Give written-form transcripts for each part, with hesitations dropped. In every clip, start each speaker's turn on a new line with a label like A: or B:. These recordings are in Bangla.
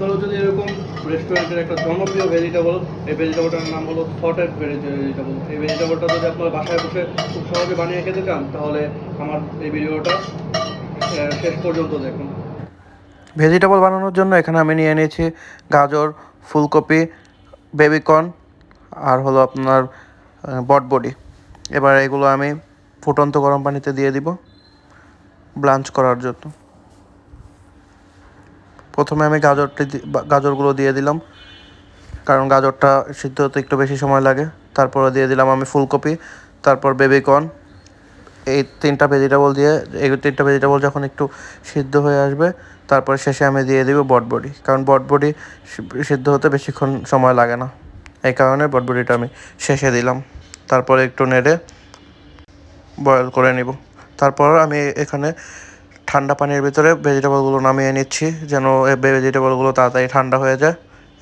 A: আপনারাও যদি এরকম রেস্টুরেন্টের একটা জনপ্রিয় ভেজিটেবল, এই ভেজিটেবলটার নাম হলো সটেড ভেজিটেবল, এই ভেজিটেবলটা যদি আপনারা বাসায় বসে খুব সহজে বানিয়ে খেতে চান তাহলে আমার এই ভিডিওটা শেষ পর্যন্ত দেখুন।
B: ভেজিটেবল বানানোর জন্য এখানে আমি নিয়ে নিয়েছি গাজর, ফুলকপি, বেবিকর্ন আর হলো আপনার বটবডি। এবার এগুলো আমি ফুটন্ত গরম পানিতে দিয়ে দিব ব্লাঞ্চ করার জন্য। প্রথমে আমি গাজরগুলো দিয়ে দিলাম, কারণ গাজরটা সিদ্ধ হতে একটু বেশি সময় লাগে। তারপরে দিয়ে দিলাম আমি ফুলকপি, তারপর বেবিকর্ন। এই তিনটা ভেজিটেবল যখন একটু সিদ্ধ হয়ে আসবে, তারপর শেষে আমি দিয়ে দিব বটবডি, কারণ বটবডি সিদ্ধ হতে বেশিক্ষণ সময় লাগে না, এই কারণে বটবডিটা আমি শেষে দিলাম। তারপরে একটু নেড়ে বয়েল করে নিব। তারপর আমি এখানে ঠান্ডা পানির ভিতরে ভেজিটেবলগুলো নামিয়ে নিচ্ছি, যেন এই ভেজিটেবলগুলো তাড়াতাড়ি ঠান্ডা হয়ে যায়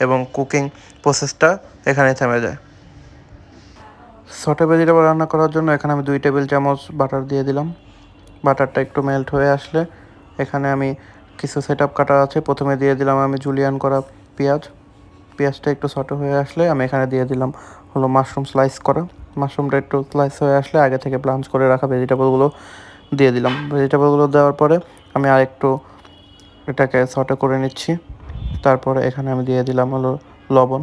B: এবং কুকিং প্রসেসটা এখানে থেমে যায়। সটে ভেজিটেবল রান্না করার জন্য এখানে আমি 2 টেবিল চামচ বাটার দিয়ে দিলাম। বাটারটা একটু মেল্ট হয়ে আসলে এখানে আমি কিছু সেটআপ কাটা আছে, প্রথমে দিয়ে দিলাম আমি জুলিয়ান করা পেঁয়াজটা একটু সটে হয়ে আসলে আমি এখানে দিয়ে দিলাম হলো মাশরুম স্লাইস করা। মাশরুমটা একটু স্লাইস হয়ে আসলে আগে থেকে ব্লাঞ্চ করে রাখা ভেজিটেবলগুলো দিয়ে দিলাম। ভেজিটেবলগুলো দেওয়ার পরে আমি আরেকটু এটাকে সটে করে নিচ্ছি। তারপরে এখানে আমি দিয়ে দিলাম হলো লবণ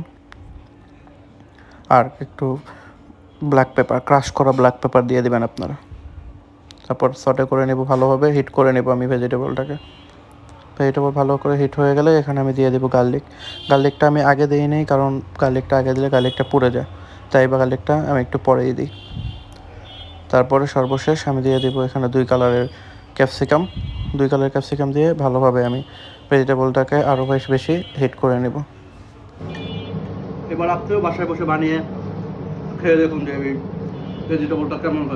B: আর একটু ব্ল্যাক পেপার, ক্রাশ করা ব্ল্যাক পেপার দিয়ে দিবেন আপনারা। তারপর সটে করে নেব, ভালোভাবে হিট করে নেব আমি ভেজিটেবল ভালো করে হিট হয়ে গেলে এখানে আমি দিয়ে দেবো গার্লিকটা আমি আগে দিই নেই, কারণ গার্লিকটা আগে দিলে গার্লিকটা পুড়ে যায়, তাই গার্লিকটা আমি একটু পরেই দিই। তারপরে সর্বশেষ আমি দিয়ে দেবো এখানে 2 কালারের ক্যাপসিকাম দিয়ে ভালোভাবে আমি ভেজিটেবলটাকে আরও বেশি হিট করে নেব।
A: এবার আপনিও বাসায় বসে বানিয়ে খেয়ে দেখুন যে এই ভেজিটেবলটা কেমন হয়।